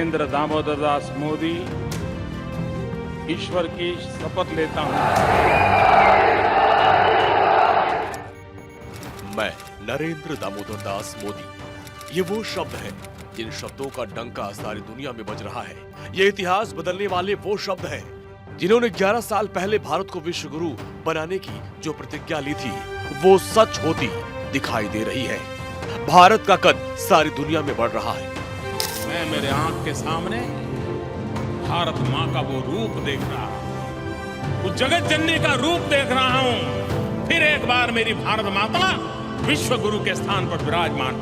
नरेंद्र दामोदर दास मोदी ईश्वर की शपथ लेता हूं। मैं नरेंद्र दामोदर दास मोदी। ये वो शब्द है जिन शब्दों का डंका सारी दुनिया में बज रहा है। ये इतिहास बदलने वाले वो शब्द हैं जिन्होंने 11 साल पहले भारत को विश्व गुरु बनाने की जो प्रतिज्ञा ली थी वो सच होती दिखाई दे रही है। भारत का कद सारी दुनिया में बढ़ रहा है। मैं मेरे आंख के सामने भारत माँ का वो रूप देख रहा हूं, उस जगत जननी का रूप देख रहा हूं। फिर एक बार मेरी भारत माता विश्व गुरु के स्थान पर विराजमान।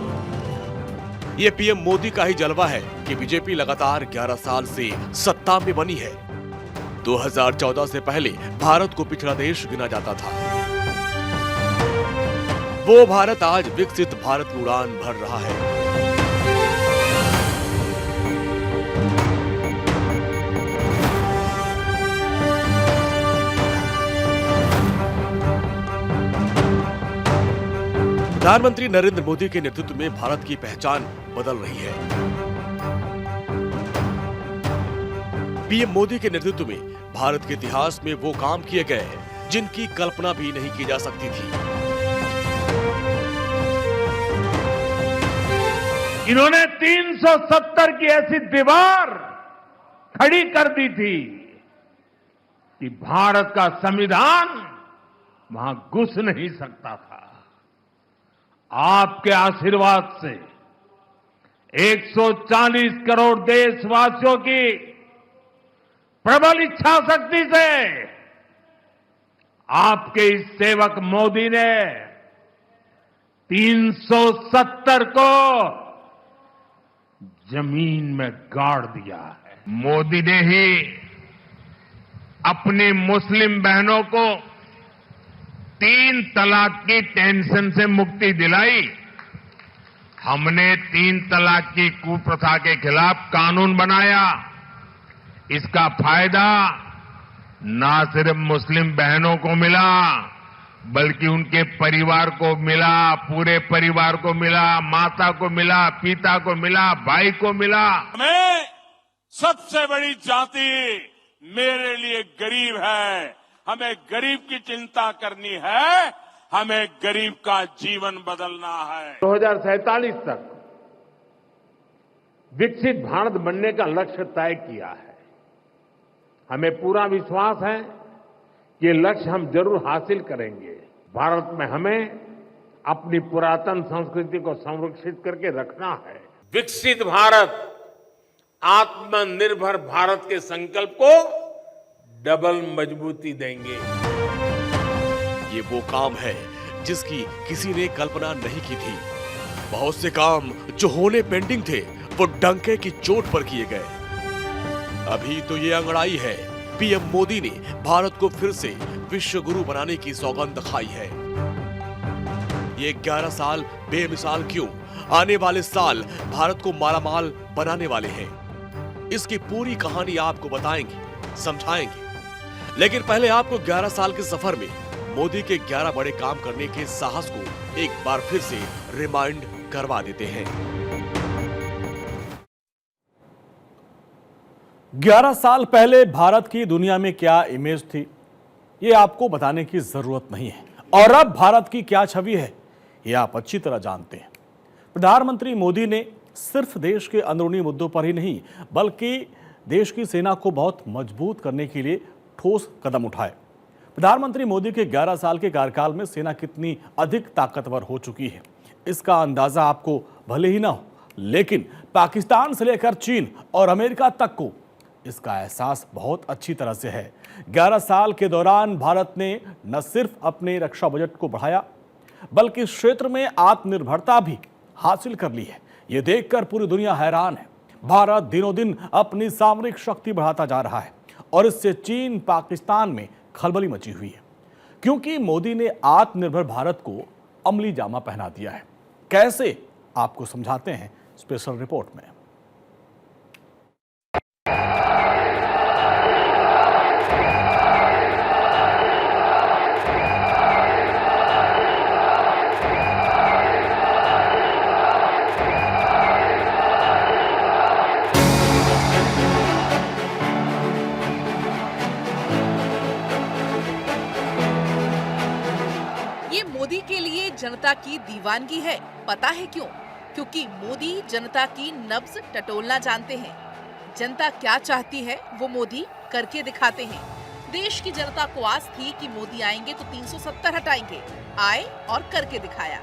ये पीएम मोदी का ही जलवा है कि बीजेपी लगातार 11 साल से सत्ता में बनी है। 2014 से पहले भारत को पिछड़ा देश गिना जाता था। वो भारत आज विकसित भारत की उड़ान भर रहा है। प्रधानमंत्री नरेंद्र मोदी के नेतृत्व में भारत की पहचान बदल रही है। पीएम मोदी के नेतृत्व में भारत के इतिहास में वो काम किए गए हैं जिनकी कल्पना भी नहीं की जा सकती थी। इन्होंने 370 की ऐसी दीवार खड़ी कर दी थी कि भारत का संविधान वहां घुस नहीं सकता था। आपके आशीर्वाद से 140 करोड़ देशवासियों की प्रबल इच्छा शक्ति से आपके इस सेवक मोदी ने 370 को जमीन में गाड़ दिया है। मोदी ने ही अपनी मुस्लिम बहनों को 3 तलाक की टेंशन से मुक्ति दिलाई। हमने 3 तलाक की कुप्रथा के खिलाफ कानून बनाया। इसका फायदा ना सिर्फ मुस्लिम बहनों को मिला बल्कि उनके परिवार को मिला, पूरे परिवार को मिला, माता को मिला, पिता को मिला, भाई को मिला। हमें सबसे बड़ी जाति मेरे लिए गरीब है। हमें गरीब की चिंता करनी है, हमें गरीब का जीवन बदलना है। 2047 तक विकसित भारत बनने का लक्ष्य तय किया है। हमें पूरा विश्वास है कि ये लक्ष्य हम जरूर हासिल करेंगे। भारत में हमें अपनी पुरातन संस्कृति को संरक्षित करके रखना है। विकसित भारत, आत्मनिर्भर भारत के संकल्प को डबल मजबूती देंगे। ये वो काम है जिसकी किसी ने कल्पना नहीं की थी। बहुत से काम जो होने पेंडिंग थे वो डंके की चोट पर किए गए। अभी तो ये अंगड़ाई है। पीएम मोदी ने भारत को फिर से विश्व गुरु बनाने की सौगंध खाई है। ये 11 साल बेमिसाल क्यों? आने वाले साल भारत को मालामाल बनाने वाले हैं। इसकी पूरी कहानी आपको बताएंगे, समझाएंगे। लेकिन पहले आपको 11 साल के सफर में मोदी के 11 बड़े काम करने के साहस को एक बार फिर से रिमाइंड करवा देते हैं। 11 साल पहले भारत की दुनिया में क्या इमेज थी, ये आपको बताने की जरूरत नहीं है। और अब भारत की क्या छवि है, ये आप अच्छी तरह जानते हैं। प्रधानमंत्री मोदी ने सिर्फ देश के अंदरूनी मुद्दों पर ही नहीं बल्कि देश की सेना को बहुत मजबूत करने के लिए ठोस कदम उठाए। प्रधानमंत्री मोदी के 11 साल के कार्यकाल में सेना कितनी अधिक ताकतवर हो चुकी है, इसका अंदाजा आपको भले ही ना हो, लेकिन पाकिस्तान से लेकर चीन और अमेरिका तक को इसका एहसास बहुत अच्छी तरह से है। 11 साल के दौरान भारत ने न सिर्फ अपने रक्षा बजट को बढ़ाया बल्कि इस क्षेत्र में आत्मनिर्भरता भी हासिल कर ली है। ये देखकर पूरी दुनिया हैरान है। भारत दिनों दिन अपनी सामरिक शक्ति बढ़ाता जा रहा है और इससे चीन, पाकिस्तान में खलबली मची हुई है, क्योंकि मोदी ने आत्मनिर्भर भारत को अमली जामा पहना दिया है। कैसे, आपको समझाते हैं स्पेशल रिपोर्ट में। जनता की दीवानगी है, पता है क्यों? क्योंकि मोदी जनता की नब्ज टटोलना जानते हैं। जनता क्या चाहती है वो मोदी करके दिखाते हैं। देश की जनता को आस थी कि मोदी आएंगे तो 370 हटाएंगे, आए और करके दिखाया।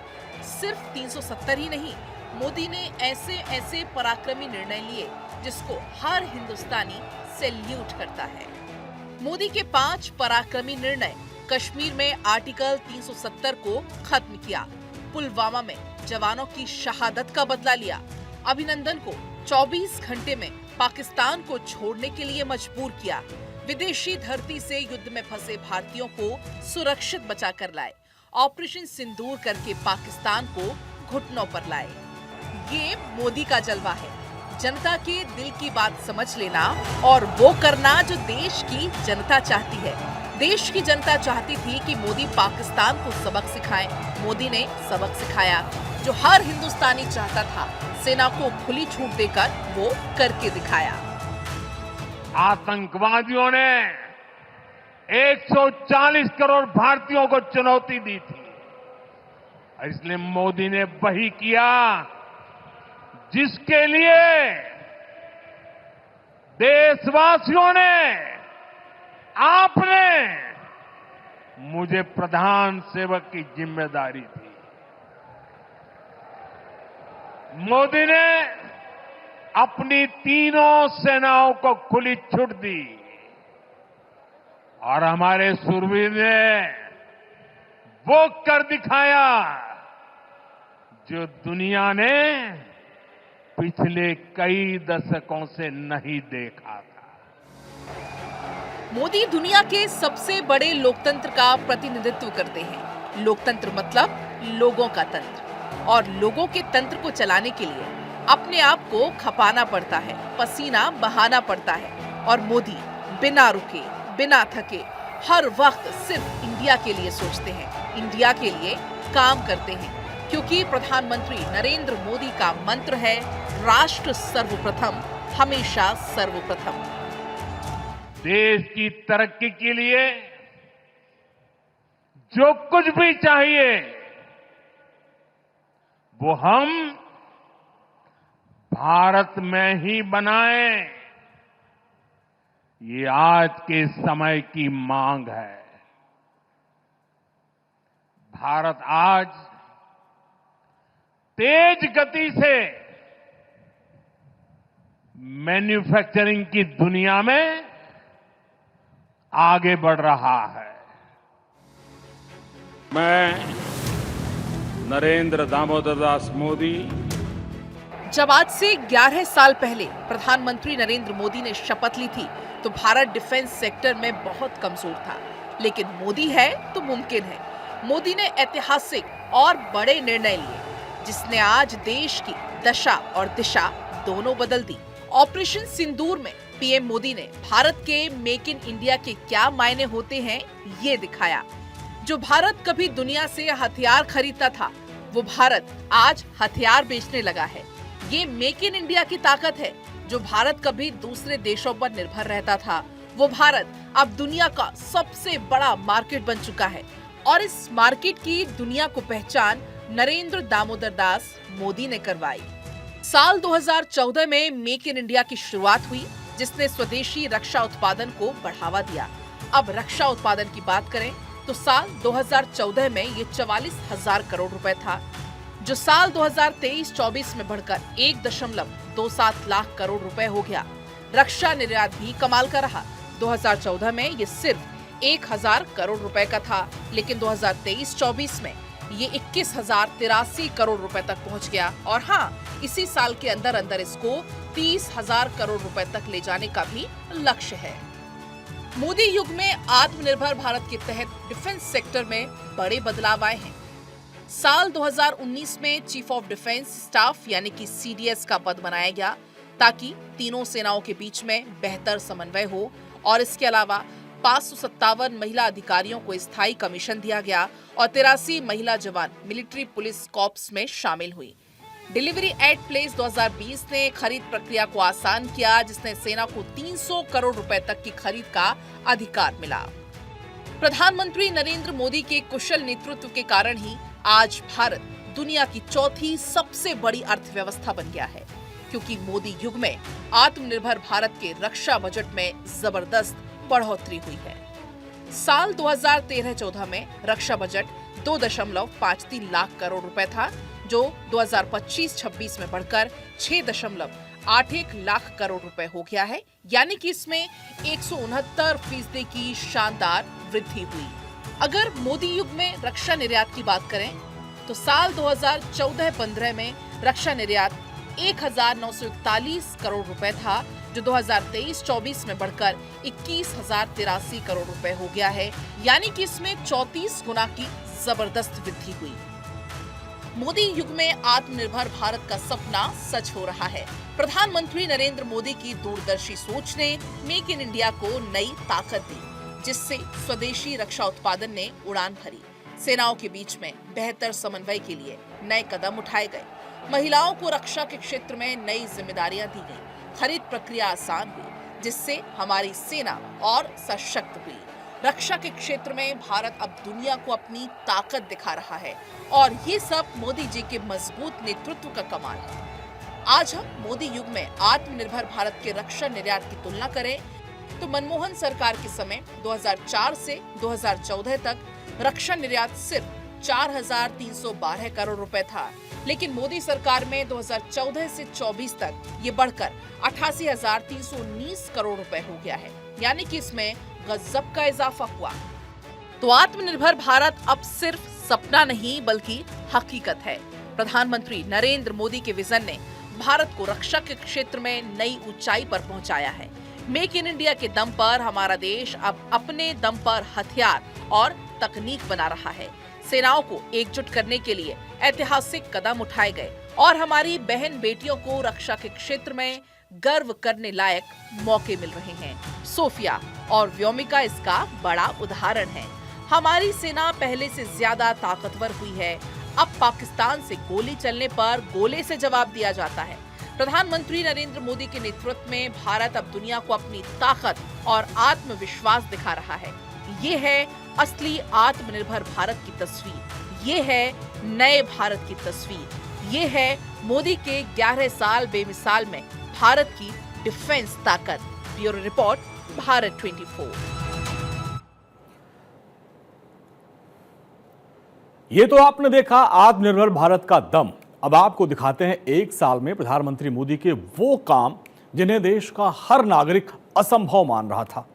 सिर्फ 370 ही नहीं, मोदी ने ऐसे ऐसे पराक्रमी निर्णय लिए जिसको हर हिंदुस्तानी सैल्यूट करता है। मोदी के 5 पराक्रमी निर्णय: कश्मीर में आर्टिकल 370 को खत्म किया, पुलवामा में जवानों की शहादत का बदला लिया, अभिनंदन को 24 घंटे में पाकिस्तान को छोड़ने के लिए मजबूर किया, विदेशी धरती से युद्ध में फंसे भारतीयों को सुरक्षित बचा कर लाए, ऑपरेशन सिंदूर करके पाकिस्तान को घुटनों पर लाए। ये मोदी का जलवा है, जनता के दिल की बात समझ लेना और वो करना जो देश की जनता चाहती है। देश की जनता चाहती थी कि मोदी पाकिस्तान को सबक सिखाए। मोदी ने सबक सिखाया जो हर हिंदुस्तानी चाहता था। सेना को खुली छूट देकर वो करके दिखाया। आतंकवादियों ने 140 करोड़ भारतीयों को चुनौती दी थी, इसलिए मोदी ने वही किया जिसके लिए देशवासियों ने, आपने मुझे प्रधान सेवक की जिम्मेदारी दी। मोदी ने अपनी तीनों सेनाओं को खुली छूट दी और हमारे शूरवीर ने वो कर दिखाया जो दुनिया ने पिछले कई दशकों से नहीं देखा था। मोदी दुनिया के सबसे बड़े लोकतंत्र का प्रतिनिधित्व करते हैं। लोकतंत्र मतलब लोगों का तंत्र, और लोगों के तंत्र को चलाने के लिए अपने आप को खपाना पड़ता है, पसीना बहाना पड़ता है। और मोदी बिना रुके, बिना थके हर वक्त सिर्फ इंडिया के लिए सोचते हैं, इंडिया के लिए काम करते हैं, क्योंकि प्रधानमंत्री नरेंद्र मोदी का मंत्र है राष्ट्र सर्वप्रथम, हमेशा सर्वप्रथम। देश की तरक्की के लिए जो कुछ भी चाहिए वो हम भारत में ही बनाएं, ये आज के समय की मांग है। भारत आज तेज गति से मैन्युफैक्चरिंग की दुनिया में आगे बढ़ रहा है। मैं नरेंद्र दामोदर दास मोदी जब आज से 11 साल पहले प्रधानमंत्री नरेंद्र मोदी ने शपथ ली थी तो भारत डिफेंस सेक्टर में बहुत कमजोर था, लेकिन मोदी है तो मुमकिन है। मोदी ने ऐतिहासिक और बड़े निर्णय लिए जिसने आज देश की दशा और दिशा दोनों बदल दी। ऑपरेशन सिंदूर में पीएम मोदी ने भारत के मेक इन इंडिया के क्या मायने होते हैं ये दिखाया। जो भारत कभी दुनिया से हथियार खरीदता था वो भारत आज हथियार बेचने लगा है। ये मेक इन इंडिया की ताकत है। जो भारत कभी दूसरे देशों पर निर्भर रहता था वो भारत अब दुनिया का सबसे बड़ा मार्केट बन चुका है, और इस मार्केट की दुनिया को पहचान नरेंद्र दामोदर दास मोदी ने करवाई। साल 2014 में मेक इन इंडिया की शुरुआत हुई जिसने स्वदेशी रक्षा उत्पादन को बढ़ावा दिया। अब रक्षा उत्पादन की बात करें तो साल 2014 में ये 44,000 करोड़ रुपए था, जो साल 2023-24 में बढ़कर 1.27 लाख करोड़ रुपए हो गया। रक्षा निर्यात भी कमाल का रहा। 2014 में ये सिर्फ 1,000 करोड़ रुपए का था, लेकिन 2023-24 में ये 21,083 करोड़ रुपए तक पहुंच गया। और हाँ, इसी साल के अंदर अंदर इसको 30,000 करोड़ रुपए तक ले जाने का भी लक्ष्य है। मोदी युग में आत्मनिर्भर भारत के तहत डिफेंस सेक्टर में बड़े बदलाव आए हैं। साल 2019 में चीफ ऑफ डिफेंस स्टाफ यानी कि सीडीएस का पद बनाया गया ताकि तीनों सेनाओं के बीच में बेहतर समन्वय हो, और इसके अलावा 557 महिला अधिकारियों को स्थायी कमीशन दिया गया और 83 महिला जवान मिलिट्री पुलिस कॉर्प्स में शामिल हुई। डिलीवरी एट प्लेस 2020 ने खरीद प्रक्रिया को आसान किया, जिसने सेना को 300 करोड़ रुपए तक की खरीद का अधिकार मिला। प्रधानमंत्री नरेंद्र मोदी के कुशल नेतृत्व के कारण ही आज भारत दुनिया की चौथी सबसे बड़ी अर्थव्यवस्था बन गया है, क्योंकि मोदी युग में आत्मनिर्भर भारत के रक्षा बजट में जबरदस्त बढ़ोतरी हुई है। साल 2013-14 में रक्षा बजट 2.53 लाख करोड़ रुपए था, जो 2025-26 में बढ़कर 6.81 लाख करोड़ रुपए हो गया है, यानी कि इसमें 169% की शानदार वृद्धि हुई। अगर मोदी युग में रक्षा निर्यात की बात करें तो साल 2014-15 में रक्षा निर्यात 1941 करोड़ रुपए था, जो 2023-24 में बढ़कर 21,083 करोड़ रुपए हो गया है, यानी कि इसमें 34 गुना की जबरदस्त वृद्धि हुई। मोदी युग में आत्मनिर्भर भारत का सपना सच हो रहा है। प्रधानमंत्री नरेंद्र मोदी की दूरदर्शी सोच ने मेक इन इंडिया को नई ताकत दी, जिससे स्वदेशी रक्षा उत्पादन ने उड़ान भरी। सेनाओं के बीच में बेहतर समन्वय के लिए नए कदम उठाए गए। महिलाओं को रक्षा के क्षेत्र में नई जिम्मेदारियां दी गई। खरीद प्रक्रिया आसान हुई, जिससे हमारी सेना और सशक्त हुई। रक्षा के क्षेत्र में भारत अब दुनिया को अपनी ताकत दिखा रहा है, और ये सब मोदी जी के मजबूत नेतृत्व का कमाल है। आज हम मोदी युग में आत्मनिर्भर भारत के रक्षा निर्यात की तुलना करें तो मनमोहन सरकार के समय 2004 से 2014 तक रक्षा निर्यात सिर्फ 4,312 करोड़ रुपए था, लेकिन मोदी सरकार में 2014 से 24 तक ये बढ़कर 88,319 करोड़ रुपए हो गया है, यानी कि इसमें गजब का इजाफा हुआ। तो आत्मनिर्भर भारत अब सिर्फ सपना नहीं बल्कि हकीकत है। प्रधानमंत्री नरेंद्र मोदी के विजन ने भारत को रक्षा के क्षेत्र में नई ऊंचाई पर पहुंचाया है। मेक इन इंडिया के दम पर हमारा देश अब अपने दम पर हथियार और तकनीक बना रहा है। सेनाओं को एकजुट करने के लिए ऐतिहासिक कदम उठाए गए और हमारी बहन बेटियों को रक्षा के क्षेत्र में गर्व करने लायक मौके मिल रहे हैं। सोफिया और व्योमिका इसका बड़ा उदाहरण है। हमारी सेना पहले से ज्यादा ताकतवर हुई है। अब पाकिस्तान से गोली चलने पर गोले से जवाब दिया जाता है। प्रधानमंत्री नरेंद्र मोदी के नेतृत्व में भारत अब दुनिया को अपनी ताकत और आत्मविश्वास दिखा रहा है। ये है असली आत्मनिर्भर भारत की तस्वीर। ये है नए भारत की तस्वीर। ये है मोदी के 11 साल बेमिसाल में भारत की डिफेंस ताकत। Bureau report, Bharat 24। ये तो आपने देखा आत्मनिर्भर भारत का दम। अब आपको दिखाते हैं 1 साल में प्रधानमंत्री मोदी के वो काम जिन्हें देश का हर नागरिक असंभव मान रहा था।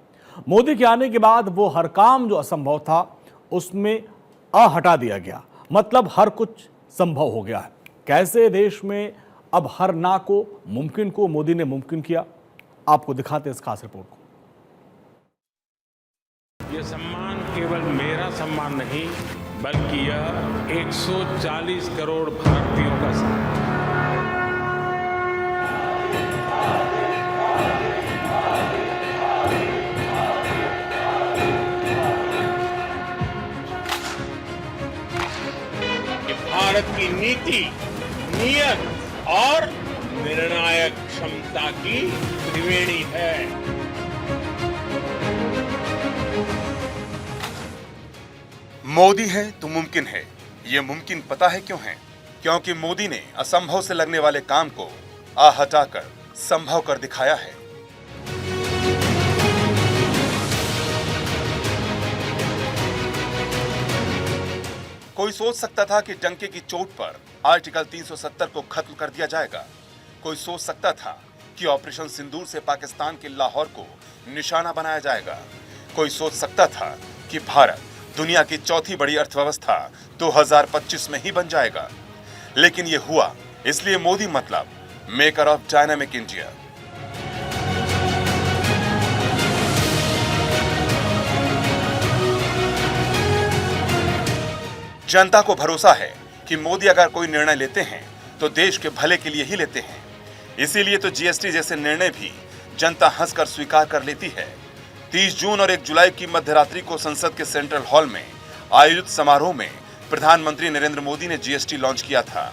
मोदी के आने के बाद वो हर काम जो असंभव था उसमें अ हटा दिया गया, मतलब हर कुछ संभव हो गया है। कैसे देश में अब हर ना को मुमकिन को मोदी ने मुमकिन किया, आपको दिखाते हैं इस खास रिपोर्ट को। ये सम्मान केवल मेरा सम्मान नहीं, बल्कि यह 140 करोड़ भारतीयों का सम्मान। भारत की नीति, नियत और निर्णायक क्षमता की त्रिवेणी है। मोदी है तो मुमकिन है। ये मुमकिन पता है क्यों है? क्योंकि मोदी ने असंभव से लगने वाले काम को आ हटाकर संभव कर दिखाया है। कोई सोच सकता था कि डंके की चोट पर आर्टिकल 370 को खत्म कर दिया जाएगा। कोई सोच सकता था कि ऑपरेशन सिंदूर से पाकिस्तान के लाहौर को निशाना बनाया जाएगा। कोई सोच सकता था कि भारत दुनिया की चौथी बड़ी अर्थव्यवस्था 2025 में ही बन जाएगा। लेकिन ये हुआ इसलिए मोदी मतलब मेकर ऑफ डायनामिक इंडिया। जनता को भरोसा है कि मोदी अगर कोई निर्णय लेते हैं तो देश के भले के लिए ही लेते हैं। इसीलिए तो जीएसटी जैसे निर्णय भी जनता हंसकर स्वीकार कर लेती है। 30 जून और 1 जुलाई की मध्यरात्रि को संसद के सेंट्रल हॉल में आयोजित समारोह में प्रधानमंत्री नरेंद्र मोदी ने जीएसटी लॉन्च किया था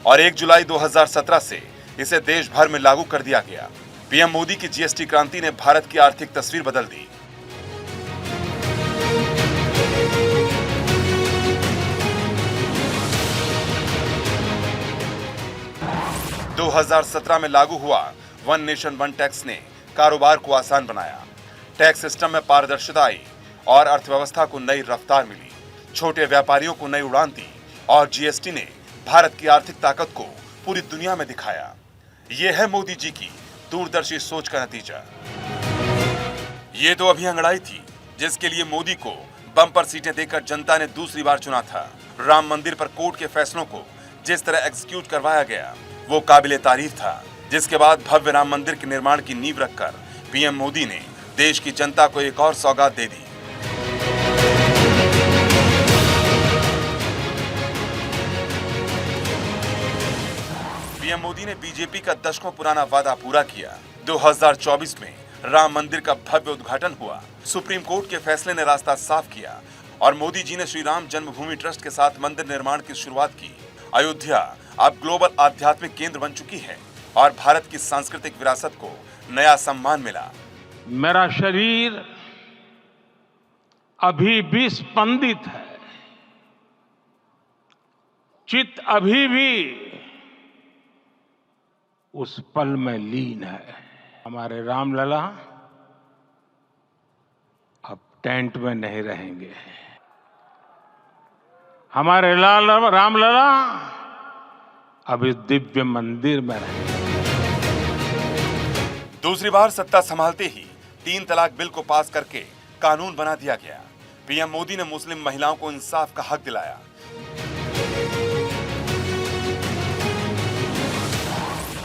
और 1 जुलाई 2017 से इसे देश भर में लागू कर दिया गया। पीएम मोदी की जीएसटी क्रांति ने भारत की आर्थिक तस्वीर बदल दी। 2017 में लागू हुआ वन नेशन वन टैक्स ने कारोबार को आसान बनाया। टैक्स सिस्टम में पारदर्शिता आई और अर्थव्यवस्था को नई रफ्तार मिली। छोटे व्यापारियों को नई उड़ान दी और जीएसटी ने भारत की आर्थिक ताकत को पूरी दुनिया में दिखाया। यह है मोदी जी की दूरदर्शी सोच का नतीजा। ये तो अभी अंगड़ाई थी जिसके लिए मोदी को बम्पर सीटें देकर जनता ने दूसरी बार चुना था। राम मंदिर पर कोर्ट के फैसलों को जिस तरह एग्जीक्यूट करवाया गया वो काबिले तारीफ था। जिसके बाद भव्य राम मंदिर के निर्माण की नींव रखकर पीएम मोदी ने देश की जनता को एक और सौगात दे दी। पीएम मोदी ने बीजेपी का दशकों पुराना वादा पूरा किया। 2024 में राम मंदिर का भव्य उद्घाटन हुआ। सुप्रीम कोर्ट के फैसले ने रास्ता साफ किया और मोदी जी ने श्री राम जन्मभूमि ट्रस्ट के साथ मंदिर निर्माण की शुरुआत की। अयोध्या अब ग्लोबल आध्यात्मिक केंद्र बन चुकी है और भारत की सांस्कृतिक विरासत को नया सम्मान मिला। मेरा शरीर अभी भी स्पंदित है, चित्त अभी भी उस पल में लीन है। हमारे रामलला अब टेंट में नहीं रहेंगे। हमारे रामलला अब इस दिव्य मंदिर में रहेंगे। दूसरी बार सत्ता संभालते ही 3 तलाक बिल को पास करके कानून बना दिया गया। पीएम मोदी ने मुस्लिम महिलाओं को इंसाफ का हक दिलाया।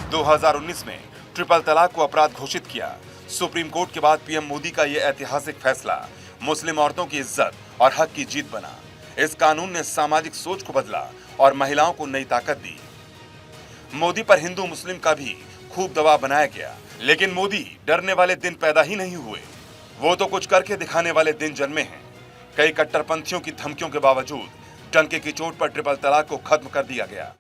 – 2019 में ट्रिपल तलाक को अपराध घोषित किया। सुप्रीम कोर्ट के बाद पीएम मोदी का यह ऐतिहासिक फैसला मुस्लिम औरतों की इज्जत और हक की जीत बना। इस कानून ने सामाजिक सोच को बदला और महिलाओं को नई ताकत दी। मोदी पर हिंदू मुस्लिम का भी खूब दबाव बनाया गया, लेकिन मोदी डरने वाले दिन पैदा ही नहीं हुए। वो तो कुछ करके दिखाने वाले दिन जन्मे हैं। कई कट्टरपंथियों की धमकियों के बावजूद डंके की चोट पर ट्रिपल तलाक को खत्म कर दिया गया।